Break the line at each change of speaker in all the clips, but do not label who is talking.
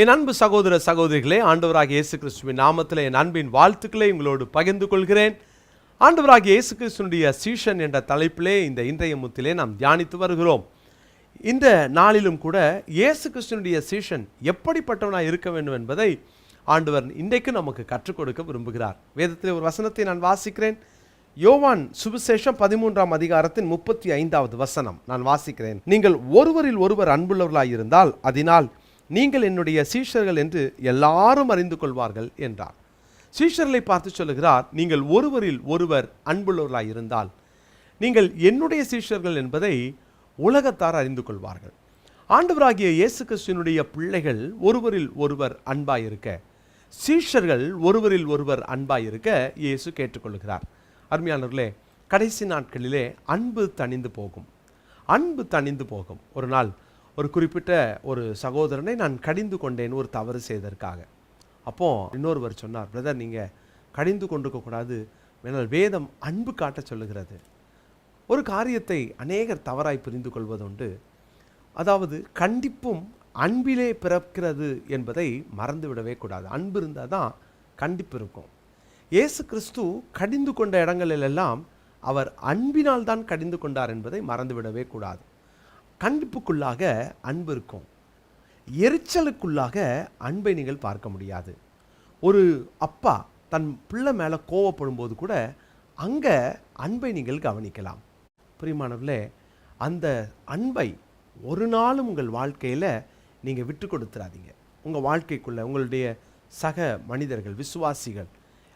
என் அன்பு சகோதர சகோதரிகளே, ஆண்டவராகிய இயேசு கிறிஸ்துவின் நாமத்தில் என் அன்பின் வாழ்த்துக்களை உங்களோடு பகிர்ந்து கொள்கிறேன். ஆண்டவராகிய இயேசு கிறிஸ்துவினுடைய சீஷன் என்ற தலைப்பிலே இந்த இன்றைய முத்திலே நாம் தியானித்து வருகிறோம். இந்த நாளிலும் கூட இயேசு கிறிஸ்துவினுடைய சீஷன் எப்படிப்பட்டவனாக இருக்க வேண்டும் என்பதை ஆண்டவர் இன்றைக்கு நமக்கு கற்றுக் கொடுக்க விரும்புகிறார். வேதத்தில் ஒரு வசனத்தை நான் வாசிக்கிறேன். யோவான் சுவிசேஷம் 13ஆம் அதிகாரத்தின் 35வது வசனம் நான் வாசிக்கிறேன். நீங்கள் ஒருவரில் ஒருவர் அன்புள்ளவர்களாய் இருந்தால் அதனால் நீங்கள் என்னுடைய சீஷர்கள் என்று எல்லாரும் அறிந்து கொள்வார்கள் என்றார். சீஷர்களை பார்த்து சொல்லுகிறார், நீங்கள் ஒருவரில் ஒருவர் அன்புள்ளவர்களாய் இருந்தால் நீங்கள் என்னுடைய சீஷர்கள் என்பதை உலகத்தார் அறிந்து கொள்வார்கள். ஆண்டவராகிய இயேசு கிறிஸ்துவினுடைய பிள்ளைகள் ஒருவரில் ஒருவர் அன்பாயிருக்க, சீஷர்கள் ஒருவரில் ஒருவர் அன்பாயிருக்க இயேசு கேட்டுக்கொள்கிறார். அருமையானவர்களே, கடைசி நாட்களிலே அன்பு தணிந்து போகும். அன்பு தணிந்து போகும். ஒரு நாள் ஒரு குறிப்பிட்ட ஒரு சகோதரனை நான் கடிந்து கொண்டேன் ஒரு தவறு செய்ததற்காக. அப்போ இன்னொருவர் சொன்னார், பிரதர் நீங்கள் கடிந்து கொண்டிருக்கக்கூடாது, வேணால் வேதம் அன்பு காட்ட சொல்லுகிறது. ஒரு காரியத்தை அநேகர் தவறாய் புரிந்து கொள்வதுண்டு. அதாவது கண்டிப்பும் அன்பிலே பிறக்கிறது என்பதை மறந்துவிடவே கூடாது. அன்பு இருந்தால் தான் கண்டிப்பு இருக்கும். இயேசு கிறிஸ்து கடிந்து கொண்ட இடங்களிலெல்லாம் அவர் அன்பினால் தான் கடிந்து கொண்டார் என்பதை மறந்துவிடவே கூடாது. கண்டிப்புக்குள்ளாக அன்பு இருக்கும். எரிச்சலுக்குள்ளாக அன்பை நீங்கள் பார்க்க முடியாது. ஒரு அப்பா தன் பிள்ளை மேலே கோவப்படும் போது கூட அங்கே அன்பை நீங்கள் கவனிக்கலாம். பிரியமானவர்களே, அந்த அன்பை ஒரு நாளும் உங்கள் வாழ்க்கையில் நீங்கள் விட்டு கொடுத்துறாதீங்க. உங்கள் வாழ்க்கைக்குள்ளே உங்களுடைய சக மனிதர்கள், விசுவாசிகள்,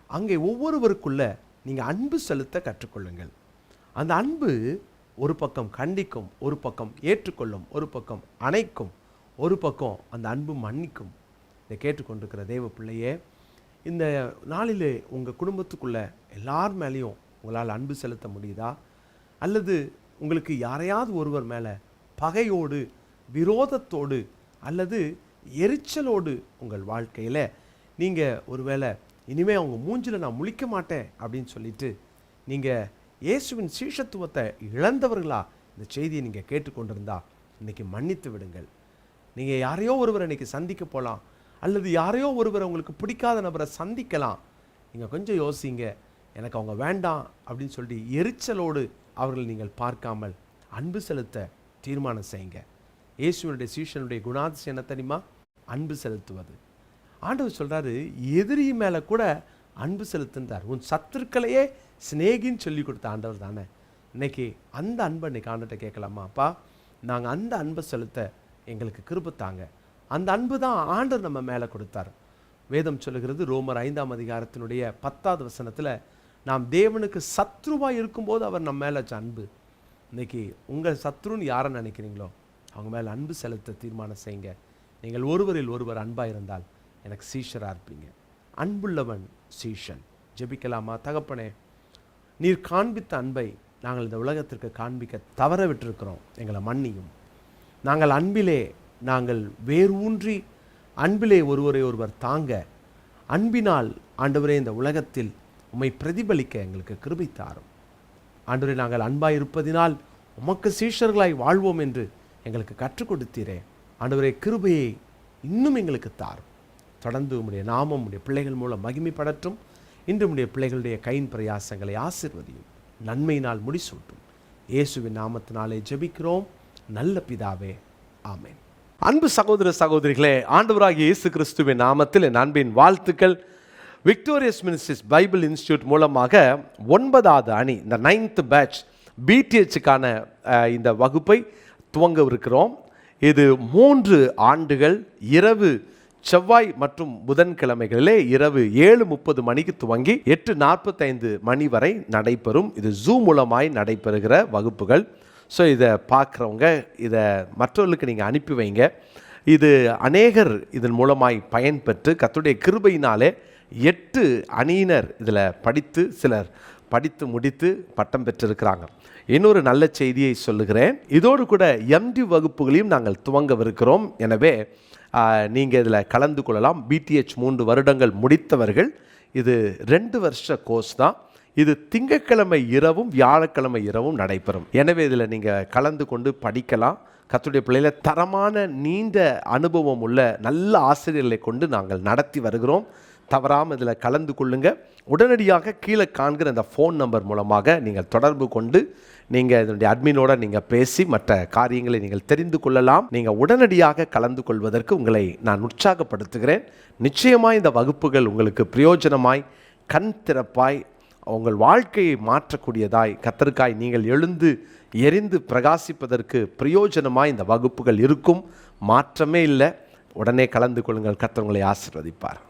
அங்கே ஒவ்வொருவருக்குள்ளே நீங்கள் அன்பு செலுத்த கற்றுக்கொள்ளுங்கள். அந்த அன்பு ஒரு பக்கம் கண்டிக்கும், ஒரு பக்கம் ஏற்றுக்கொள்ளும், ஒரு பக்கம் அணைக்கும், ஒரு பக்கம் அந்த அன்பு மன்னிக்கும். இதை கேட்டுக்கொண்டிருக்கிற தேவ பிள்ளையே, இந்த நாளிலே உங்கள் குடும்பத்துக்குள்ளே எல்லார் மேலேயும் உங்களால் அன்பு செலுத்த முடியுதா? அல்லது உங்களுக்கு யாரையாவது ஒருவர் மேலே பகையோடு, விரோதத்தோடு அல்லது எரிச்சலோடு உங்கள் வாழ்க்கையில் நீங்கள் ஒருவேளை இனிமேல் அவங்க மூஞ்சில் நான் முழிக்க மாட்டேன் அப்படின்னு சொல்லிட்டு நீங்கள் இயேசுவின் சீஷத்துவத்தை இழந்தவர்களா இந்த செய்தியை நீங்கள் கேட்டுக்கொண்டிருந்தா இன்றைக்கி மன்னித்து விடுங்கள். நீங்கள் யாரையோ ஒருவரை இன்றைக்கி சந்திக்க போகலாம், அல்லது யாரையோ ஒருவரை உங்களுக்கு பிடிக்காத நபரை சந்திக்கலாம். நீங்கள் கொஞ்சம் யோசிங்க, எனக்கு அவங்க வேண்டாம் அப்படின்னு சொல்லி எரிச்சலோடு அவர்கள் நீங்கள் பார்க்காமல் அன்பு செலுத்த தீர்மானம் செய்யுங்க. இயேசுவினுடைய சீஷனுடைய குணாதிசயம் என்ன தெரியுமா? அன்பு செலுத்துவது. ஆண்டவர் சொல்கிறாரு, எதிரி மேலே கூட அன்பு செலுத்துன்றார். உன் சத்துருக்களையே சிநேகின்னு சொல்லி கொடுத்த ஆண்டவர் தானே. இன்னைக்கு அந்த அன்பை இன்னைக்கு ஆண்டவர்கிட்ட கேட்கலாமா? அப்பா, நாங்கள் அந்த அன்பை செலுத்த எங்களுக்கு கிருபை தாங்க. அந்த அன்பு தான் ஆண்டவர் நம்ம மேலே கொடுத்தார். வேதம் சொல்லுகிறது, ரோமர் 5ஆம் அதிகாரத்தினுடைய 10வது வசனத்தில், நாம் தேவனுக்கு சத்ருவாக இருக்கும்போது அவர் நம்ம மேலே வச்ச அன்பு. இன்னைக்கு உங்கள் சத்ருன்னு யாரை நினைக்கிறீங்களோ அவங்க மேலே அன்பு செலுத்த தீர்மானம் செய்யுங்க. நீங்கள் ஒருவரில் ஒருவர் அன்பாக இருந்தால் எனக்கு சீஷராக இருப்பீங்க. அன்புள்ளவன் சீஷன். ஜெபிக்கலாமா? தகப்பனே, நீர் காண்பித்த அன்பை நாங்கள் இந்த உலகத்திற்கு காண்பிக்க தவற விட்டிருக்கிறோம். எங்களை மன்னியும். நாங்கள் அன்பிலே நாங்கள் வேரூன்றி அன்பிலே ஒருவரை ஒருவர் தாங்க, அன்பினால் ஆண்டவரே இந்த உலகத்தில் உம்மை பிரதிபலிக்க எங்களுக்கு கிருபை தாரும். ஆண்டவரே, நாங்கள் அன்பாய் இருப்பதினால் உமக்கு சீஷர்களாய் வாழ்வோம் என்று எங்களுக்கு கற்றுக் கொடுத்தீரே. ஆண்டவரே, கிருபையை இன்னும் எங்களுக்கு தாரும். தொடர்ந்து உம்முடைய நாமம் உம்முடைய பிள்ளைகள் மூலம் மகிமைப்படட்டும். இன்று உம்முடைய பிள்ளைகளுடைய கையின் பிரயாசங்களை ஆசீர்வதியும், நன்மையினால் முடிசூட்டும். இயேசுவின் நாமத்தினாலே ஜெபிக்கிறோம் நல்ல பிதாவே, ஆமென். அன்பு சகோதர சகோதரிகளே, ஆண்டவராகிய இயேசு கிறிஸ்துவின் நாமத்தில் என் அன்பின் வாழ்த்துக்கள். விக்டோரியஸ் மினிஸ்ட்ரிஸ் பைபிள் இன்ஸ்டியூட் மூலமாக 9வது அணி, இந்த 9th பேட்ச் பிடிஹெச்சுக்கான இந்த வகுப்பை துவங்கவிருக்கிறோம். இது 3 ஆண்டுகள் இரவு செவ்வாய் மற்றும் புதன்கிழமைகளிலே இரவு 7:30 மணிக்கு துவங்கி 8:45 மணி வரை நடைபெறும். இது ஜூம் மூலமாய் நடைபெறுகிற வகுப்புகள். ஸோ இதை பார்க்குறவங்க இதை மற்றவர்களுக்கு நீங்கள் அனுப்பி வைங்க. இது அநேகர் இதன் மூலமாய் பயன்பெற்று கர்த்தருடைய கிருபையினாலே 8 அணியினர் இதில் படித்து, சிலர் படித்து முடித்து பட்டம் பெற்றிருக்கிறாங்க. இன்னொரு நல்ல செய்தியை சொல்லுகிறேன். இதோடு கூட எம்டி வகுப்புகளையும் நாங்கள் துவங்கவிருக்கிறோம். எனவே நீங்கள் இதில் கலந்து கொள்ளலாம். பிடிஹெச் 3 வருடங்கள் முடித்தவர்கள். இது 2 வருஷ கோர்ஸ் தான். இது திங்கட்கிழமை இரவும் வியாழக்கிழமை இரவும் நடைபெறும். எனவே இதில் நீங்கள் கலந்து கொண்டு படிக்கலாம். கர்த்தருடைய பிள்ளைகளை தரமான நீண்ட அனுபவம் உள்ள நல்ல ஆசிரியர்களை கொண்டு நாங்கள் நடத்தி வருகிறோம். தவறாமல் இதில் கலந்து கொள்ளுங்க. உடனடியாக கீழே காண்கிற அந்த ஃபோன் நம்பர் மூலமாக நீங்கள் தொடர்பு கொண்டு நீங்கள் இதனுடைய அட்மினோட நீங்கள் பேசி மற்ற காரியங்களை நீங்கள் தெரிந்து கொள்ளலாம். நீங்கள் உடனடியாக கலந்து கொள்வதற்கு உங்களை நான் உற்சாகப்படுத்துகிறேன். நிச்சயமாய் இந்த வகுப்புகள் உங்களுக்கு பிரயோஜனமாய், கண் திறப்பாய், உங்கள் வாழ்க்கையை மாற்றக்கூடியதாய், கர்த்தருக்காய் நீங்கள் எழுந்து எரிந்து பிரகாசிப்பதற்கு பிரயோஜனமாய் இந்த வகுப்புகள் இருக்கும். மாற்றமே இல்லை. உடனே கலந்து கொள்ளுங்கள். கர்த்தர் உங்களை ஆசீர்வதிப்பார்.